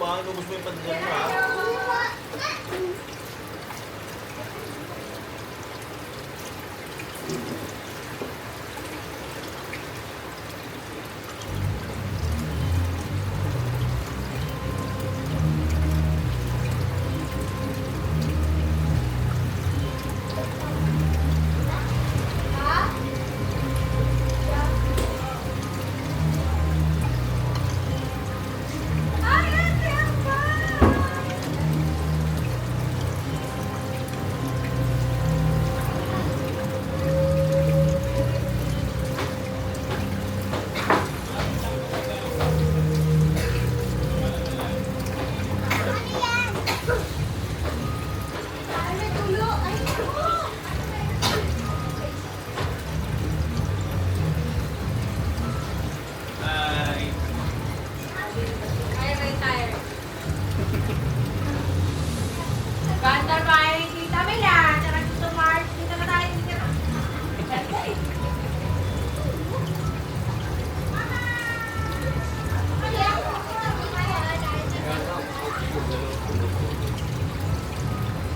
ha. Inubos mo yung pandyan mo ha.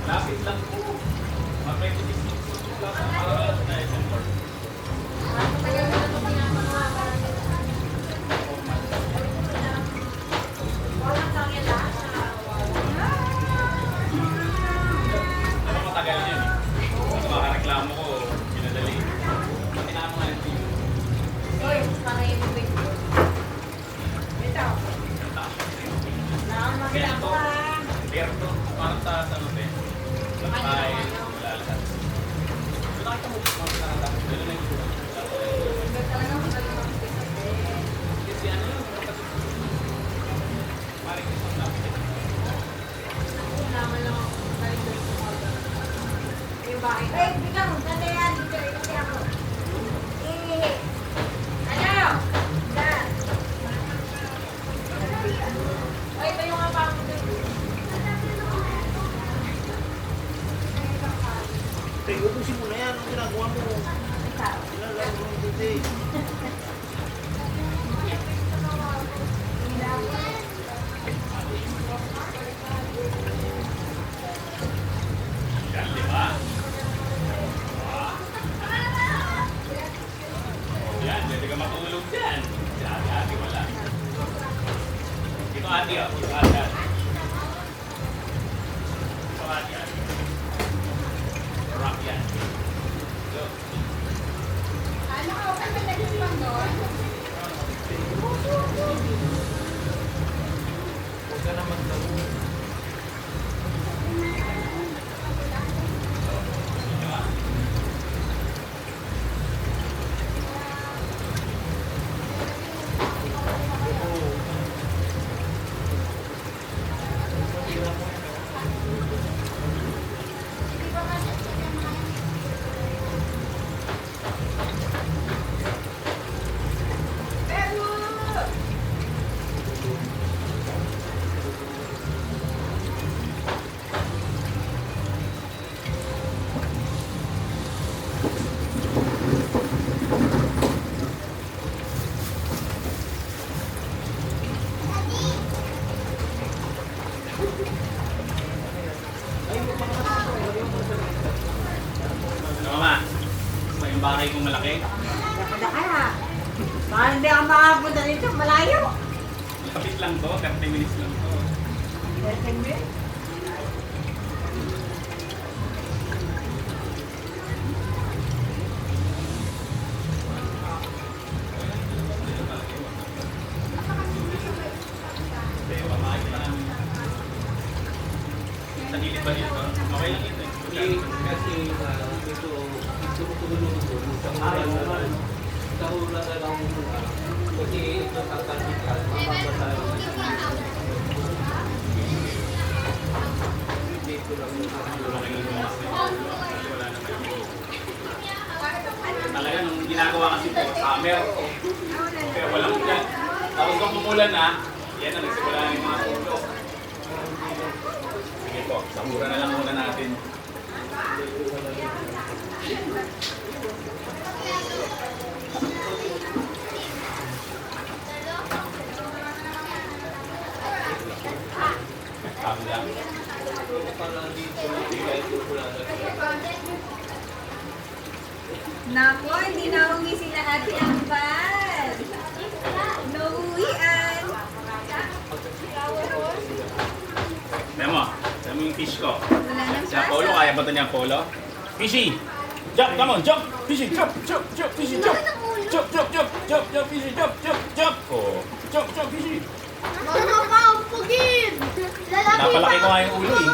Lapit lang po. Mag-26 lang ang araw na December. Ano matagal yan eh. Kung makareklamo ko, pinadali. Pati na mga nito yun. Oy, parang yung bibig. Ito. Kaya ito, pero ito, parang sa ano ba? Lapay, wala lahat. So nakita mo mga nakata, gano'n na yung ito. Kasi ano yun, maring isang lapit. Yung bahay. Ay, bigyan mo. Ganda yan. Dito kasi ako. Ano? Dan. Ay, ito yung apa ko dito. Tay, ubusin mo na yan. Ang ginagawa mo. Ikaw. Ilalaro mo yung titi. Yan, di ba? Yan, pwede ka matulog dyan. Si ate wala. Ito ate oh, ito ate. Ito ate. Rock yan. So, Ano ka? Saan ba nag-ispan doon? Huwag ka na magtalo. ano mama? Gusto yung bahay kong malaki? Nakada ka na. Baka hindi ako makapunta dito. Malayo. Lapit lang to, 30 minutes lang to. Pero pamahay pa namin. Sa gilid ba dito? Okay lang ito eh. Kasi ito tumutulong ko sa ulan. Sa ulan na lang muna. Kasi ito tatanikan, mamamatay. Dito lang muna. Talaga nung ginagawa kasi po, summer. Pero walang ulan. Tapos kung umulan na, yan na, nagsimula na yung mga pulo. Sige po, samura na lang muna natin. Nako, hindi na uwi sila Ate Ambal. Nauwian. Tignan mo yung fish ko. Wala nang Sa polo, pasa. kaya ba ito niyang polo? Fishy! Jump, come on, jump! Fishy, jump, jump, jump, fishy, jump! Jump, jump, jump, jump, jump, fishy, jump, jump, jump! Oh, jump, jump, fishy! Mama ka, umpugin! Napalaki ko nga yung ulo eh.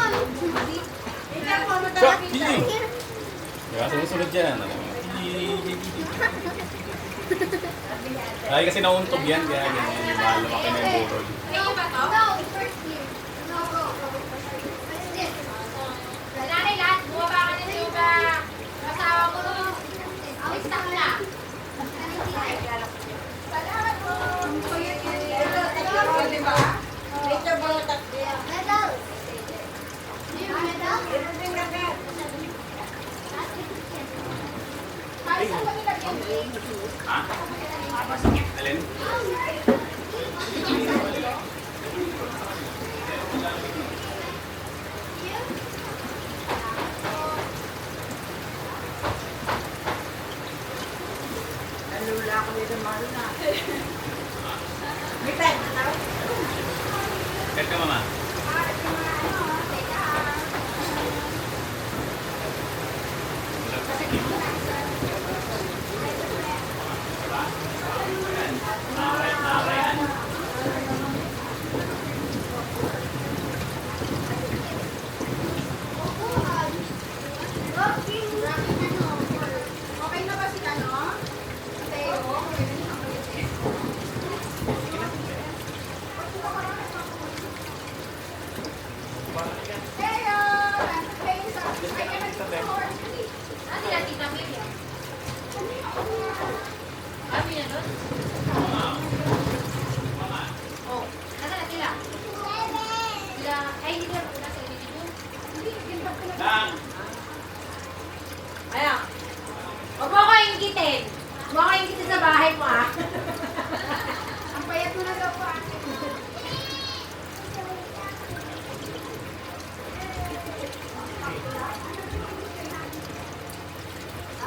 Ikaw po mo Jump, talaga fishy! Diba, sumusunod dyan. Lagi kasi nauntog yan, kaya ganyan. Mahal lumaki na yung burol. Ikaw ba to? No, first year. No, go. What's this? Lalaki lahat, bumaba ka ng yoga. Asawa ko. Awit na ka na. Salamat po. Ito, di ba? Ito ba yung tatlo? Medal. Yung medal? Ay, saan ba nilagyan mo? Ha? Alin? Nalula ko dito mahal na. May pet na tao? Kat ka, mama. Okay na ba sila, no? Teo? Teo! Ah, sila Tita Mia. Ano yan doon? Oh, nasa na sila? Sila, ay hindi na pagkuna sa inyo dito. Hindi, hindi ba pala? Lang! Ayan. Huwag mo ako ingitin. Huwag mo ako ingitin sa bahay mo, ah. Ang payat mo na daw po, ate.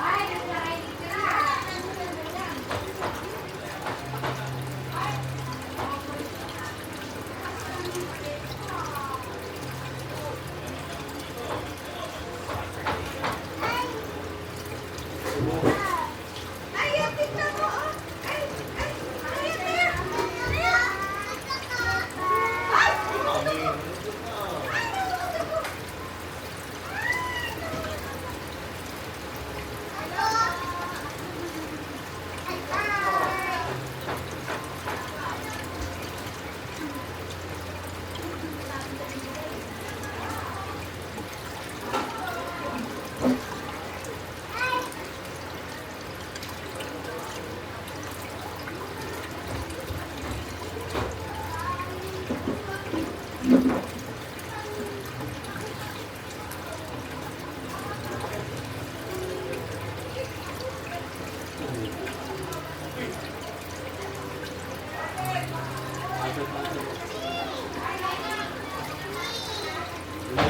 Ay, naglaray dito na. Ay, tingnan mo, oh. Ay, ay, ay,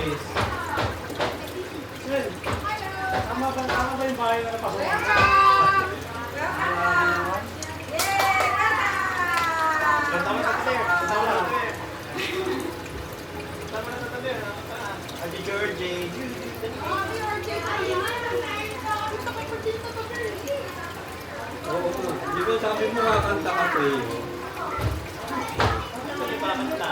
Luis. Tama ba yung bahay na napasok? Tama na tabi. Tama na tabi. Tama na tabi. Ate Georgie. Oo, di ba sabi mo kakanta ka pa iyo? Tuloy pala kanta.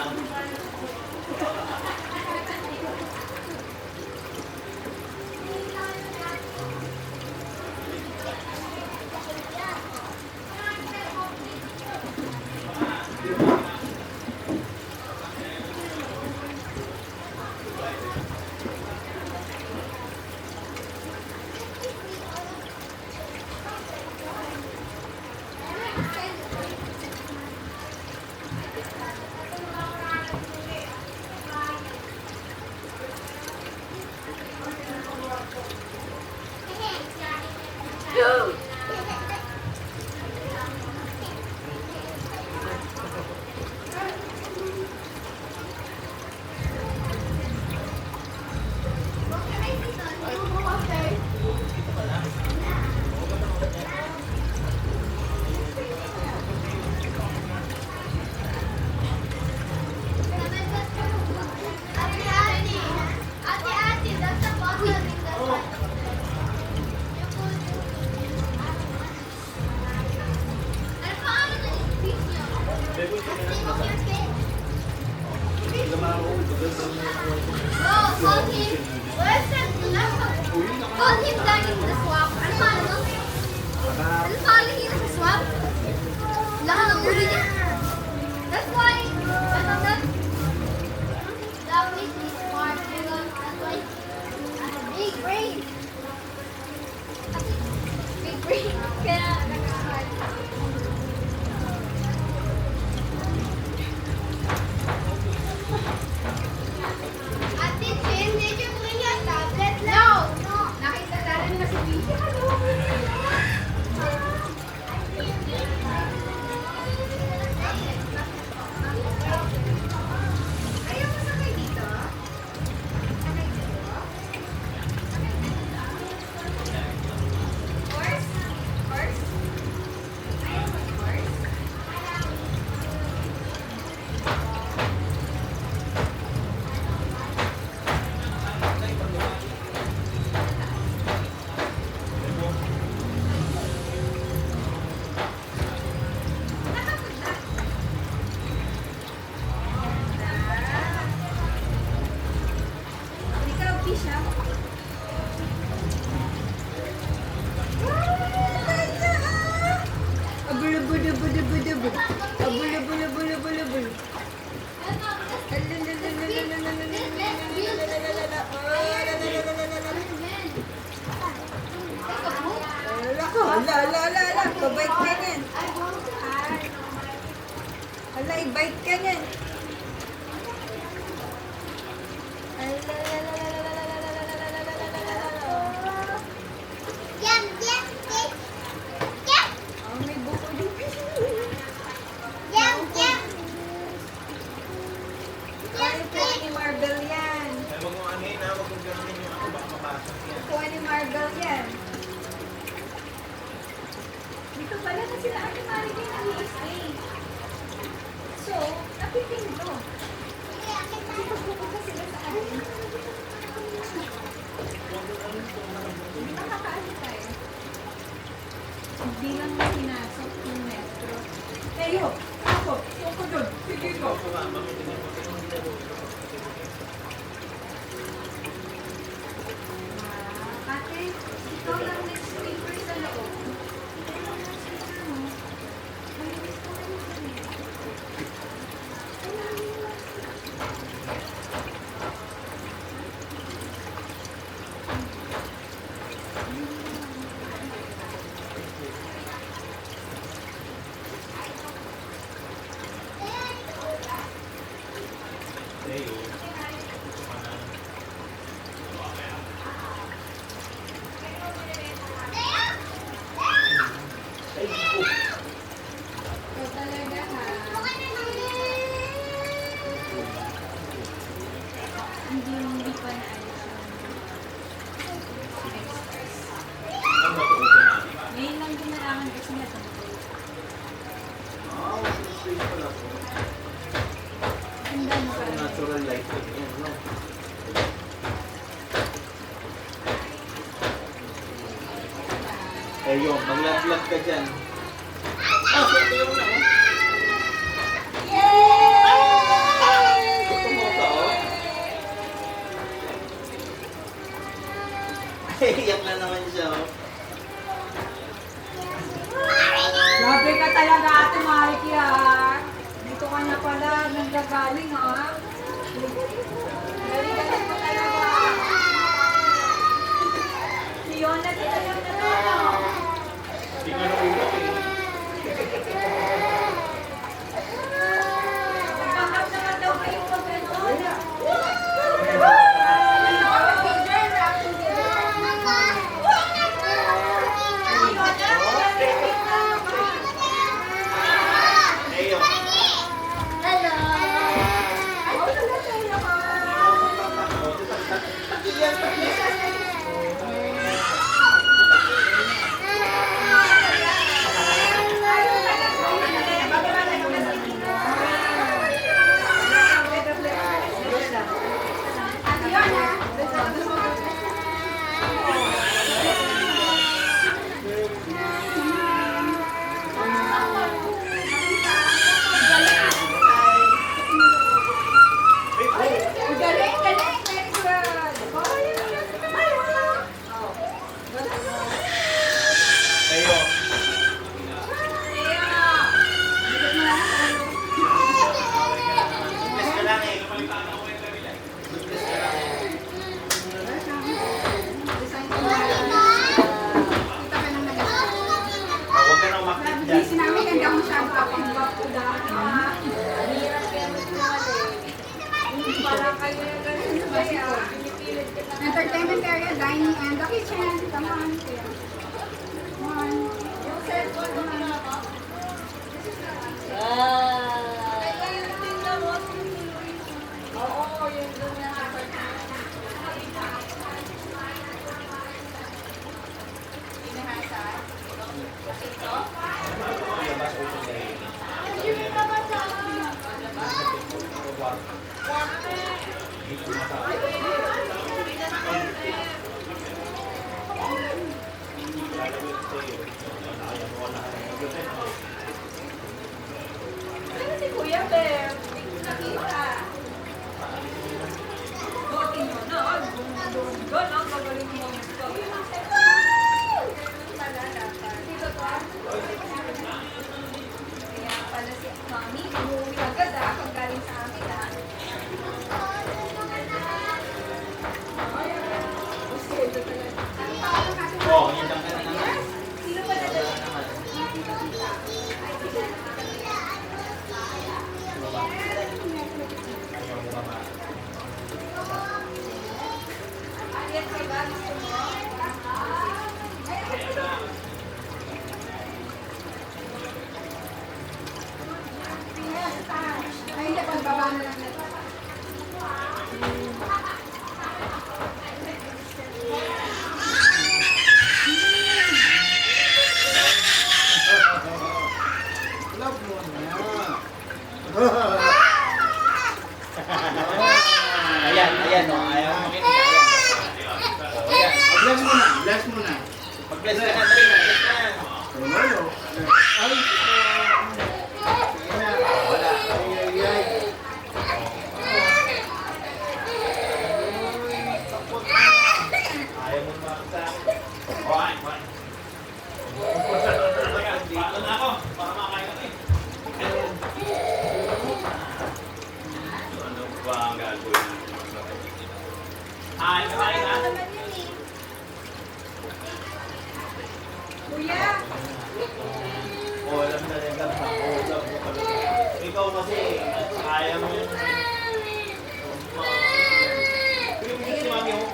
call him down in the swamp. Ano pa, ano? Ano follow him in the swamp? Lahat ng ulo niya. That's why, ano na? That makes me smart. That's why, big brain. Big brain. Kaya, nag-smart. Ate Jen, did you bring your tablet? No! Nakita na rin na si Bibi. Ayaw mo sakay dito? Sakay dito? Horse? Horse? Ayaw mo horse? Nakapag na. Ikaw, Pisha. Abula-bula-bula-bula-bula. Abula-bula-bula-bula-bula. Ala, kabait ka niyan. Ala, ibait ka niyan. Oh, may buko din. Ay, kuha ni Marvel yan. Ay, wag mo ano yun, ha? Wag mo gamitin yung ako, baka mabasag yan. Kuha ni Marvel yan. Dito pala na sila Ate Maribel nag-i-stay. So, napitin ko. Dito pupunta sila sa atin. Nakakaano tayo. Hindi lang na pinasok yung metro. Tayo! Ako! Ako doon! Sige ko! Ako nga, makitin mo. Ate, ikaw lang next paper sa loob. Leo. Ikaw talaga ha. Hindi pa na Ang matuot na. ngayon lang din nalaman kasi natapos. Sweet pala po. Ang dami pa rin. Natural light ko yan, no? Eh, yung, maglag-lag ka dyan. Ah, swerte yung na, oh. Tumoka, oh. Iyak na naman siya, oh. Grabe ka talaga Ate Mariki ha. Dito ka na pala nanggagaling ha. Galing ka na talaga. Si Yona dito lang na tayo. Hindi ka na umak, eh. Magpanggap naman daw kayong mag-ganun. Eh, yung. Hello! Ay, talaga tayo naman. kasi po. Entertainment area, dining, and the kitchen. Come on. Come on. Yung cellphone mo na ako. Oo, yun doon na. Ano si Kuya Bear? Hindi ko nakita. Buti mo na. Doon ang gagaling mo. Dito pa. Kaya pala si Mami, umuwi agad pag galing sa amin Oh, yun lang ka na naman. Sino ba na Ay, hindi, pagbaba na lang natin. Love mo na. Ayan, ayan o. Ayaw mo makinig. Ayan. Bless mo na. Bless mo na. Mag-bless ka na. Dali na. Bless ka na. Ay. Sige na. Wala. Ay, ay, ay. Ayaw mo makita. Okay, fine. Paano na ako? Para makakain ako eh. Ano ba ang gagawin? Ay, kain na. Kuya! Oh, alam na rin ka. Oh, love mo talaga. Ikaw kasi, kaya mo yung... Pero mo si Mami, oh.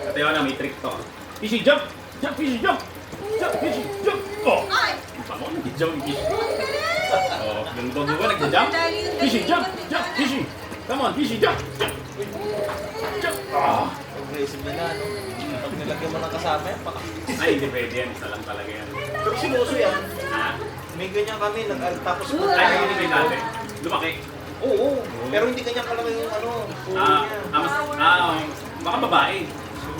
Katayo na, may trick to. Fishy, jump! Jump, fishy, jump! Jump, fishy, jump! Oh! Ako, nag-jump, fishy. Oh, yung dogo ko, nag-jump. Fishy, jump! Jump, fishy! Come on, fishy, jump! Jump! Jump! Ah! Aggressive na na, no? Pag nilagyan mo ng kasama yan, baka... Ay, hindi pwede yan. Isa lang talaga yan. Pero sinuso yan. Ha? May ganyan kami, tapos... Ay, hindi natin. Lumaki. Oo, pero hindi ganyan kalaki yung ano, puso niya. Baka babae.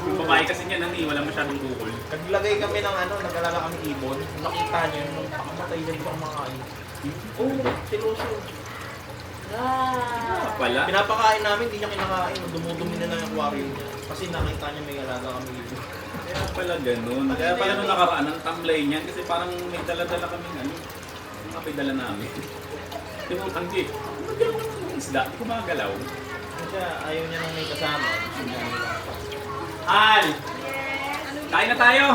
Yung babae kasi niya nani, wala masyadong tukol. Naglagay kami ng ano, naglalala kami ibon. Nakita niyo yung pakamatay na yung kumakain. Oo, sinuso. Pala. Pinapakain namin, hindi niya kinakain. Dumudumi na lang yung aquarium niya. Kasi nakita niya may alaga kami ibon. Kaya pala ganun. Kaya pala nung nakaraan, ang tamlay niyan kasi parang may dala-dala kami ano. Yung mga dala namin. Tinutang ko eh. Magalaw ka ng isda. Hindi ko magalaw. Kasi ayaw niya nang may kasama. Al! Kain na tayo!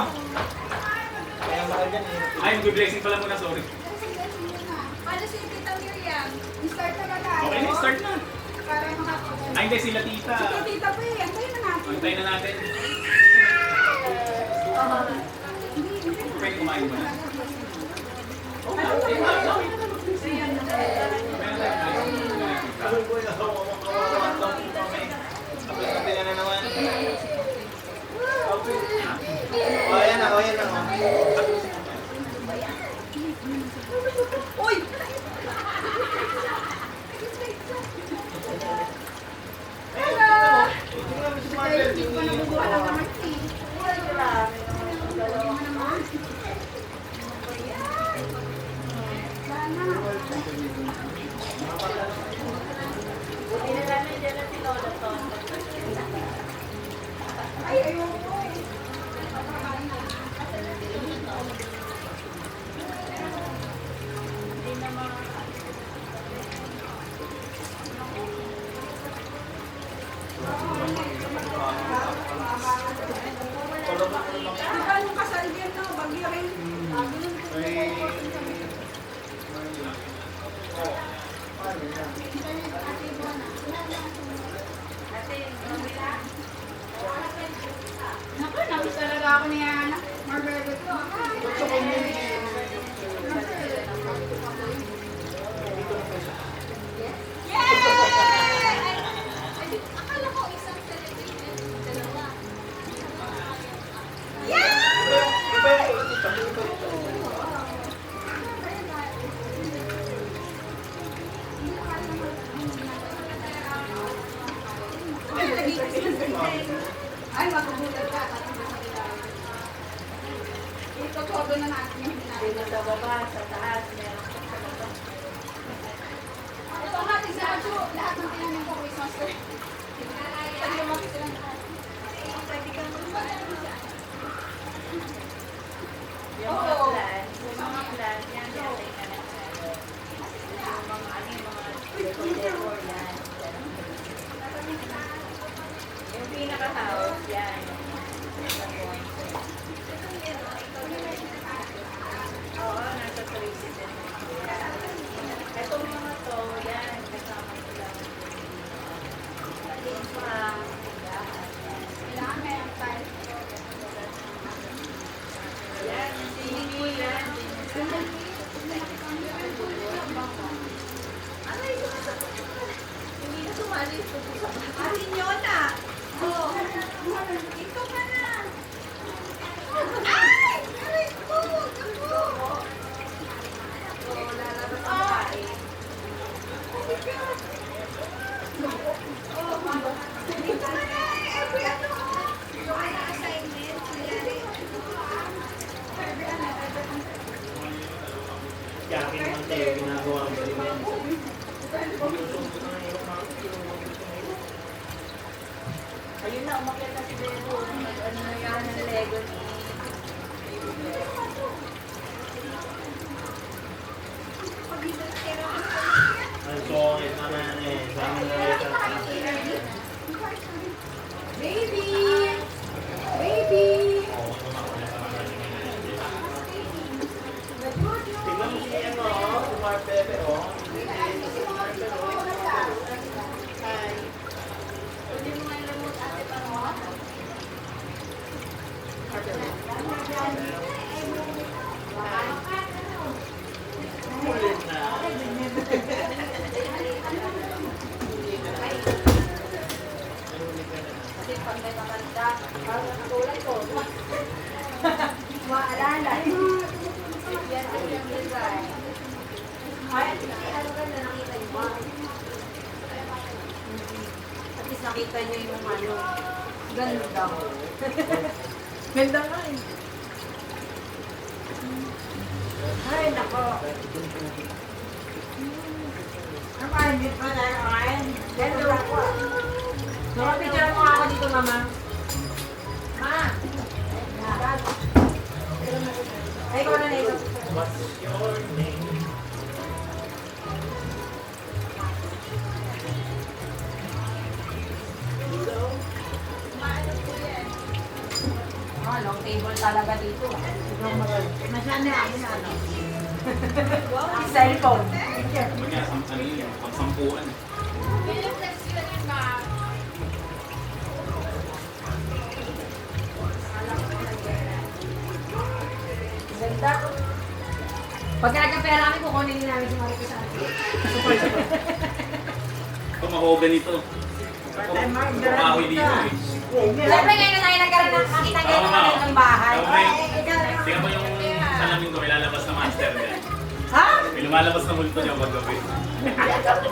Kaya mahal yan eh. Ay, mag-blessing pala muna, sorry. Ano si Tita Miriam? I-start na ba tayo? Okay na, start na. Para makapagod. Ay, hindi, sila tita. Sige, Tita pa eh. Antayin na natin. Antayin na natin. Pwede kumain mo na. Sabi ko yung kawawa daw po kami. Sabi na naman. O, ayan na, o, ayan na. Uy! Hello! Kaya hindi ko nabubuhan ang naman eh. Dalawa naman. ako ni Ana. Margaret ko. Gusto ko yun. Akala ko isang celebration. Dalawa. Iba yung ulit ito. Ay, magugulat ka. Ito, todo na natin yung Dito sa baba, sa taas, meron pa sa baba. Ito nga, tignan mo. Lahat ng tinanin ko Christmas tree. Pwede mo sila na. Pwede ka mo. Yung mga plant, yan, nilagay ka na sa yung mga ano, yung mga decor, yan. Yung pinaka-house, yan. Oo, nasa 3 season. Itong mga to, yan, kasama ko lang. Yung pa, Kailangan may ang time. yan, TV, yan. Ano yung hindi na sumali ito sa Atin yun na. Oo. Ito ka na. Ay! Aray ko! Ako! Oo, lalabas ang bahay. Dito ka na. Every ano. Ay, assignment. Nangyari. Yakin naman tayo, ginagawa ang galing. Ayun na, umakyat na si Bebo. Ano na yan, ng Lego ni Ang songit naman eh. Sa amin na rin. Baby! Baby! Tingnan mo si ano, si Mark Pepe, oh. Pwede mo nga remote ate pa mo. Kulit na. Kasi pag may matanda, parang katulad ko. Maalala. Yan ang yung design. Ay, ano ka na nakita niyo? At least nakita niyo yung ano. Ganda. Ganda nga eh. Ay, nako. Ang hindi pa na kain. Ganda ako. Nakapicture mo ako dito, mama. Ma! Ay, ikaw na na ito. What's your name? Oh, long table talaga dito. Masyado na ako na ano. Cellphone. Ano nga, ano yun, ang sampuan. Bilang flex yun yung bag. Ganda. Pag nagka-pera kami, kukunin din namin si Maricos sa atin. Ito mahogan ito. Kahoy dito eh. Siyempre ngayon na tayo nagkaroon ng makita ngayon naman ng bahay. Tingnan mo yung salamin ko, may lalabas na master niya. Ha? May lumalabas na multo niya pag gabi. Mga tayo.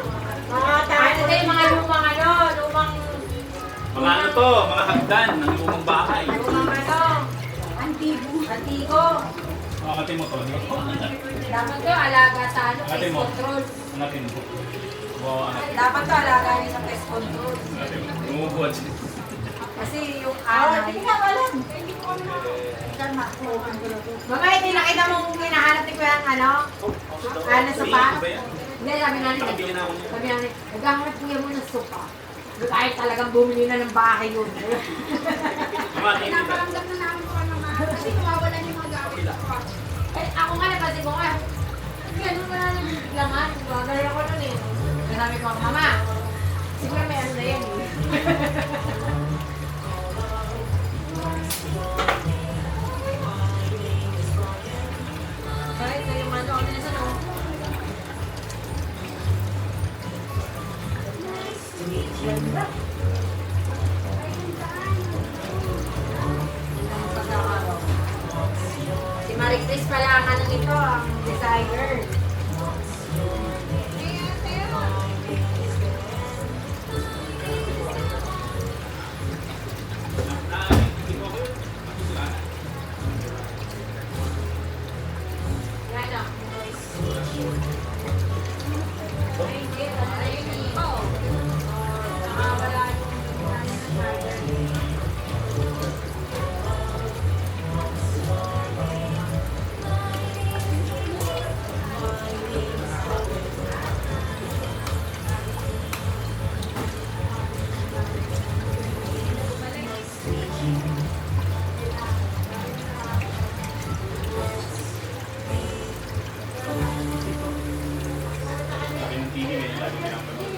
Ano tayo mga lumang ano, lumang... Mga ano to, mga hagdan ng lumang bahay. Lumang ano. Antigo. Antigo. Angatin mo to, di ba? Dapat to alaga sa ano, Angatin pest mo. control. Angatin mo. Wow, angatin. Dapat to alaga niya sa pest control. Angatin mo. Umubuhat siya. Kasi yung anay. Hindi ka alam. Hindi ko alam. Diyan makuha ko na to. Mama, hindi nakita mo kung hinahanap ni Kuya ang ano? Ano sa pa? Ba yan? Hindi, sabi namin. Nakabili na ako niya. Sabi namin, naghahanap kuya mo ng sopa. Kahit talagang bumili na ng bahay yun. Mama, hindi ba? Pinaparamdam na namin ko naman. Kasi nawawalan yung mga gamit ko. Eh, ako nga napansin ko nga. Ganun wala nang biglangan. Bagay ako nun eh. Kaya sabi ko, Mama, siguro may ano na yan eh. Whitelist pala ang ano nito, ang designer. Yan o. Ay, hindi. Ayun dito. Nakawala yung charger. Laki ng TV, may lagi pinapanood.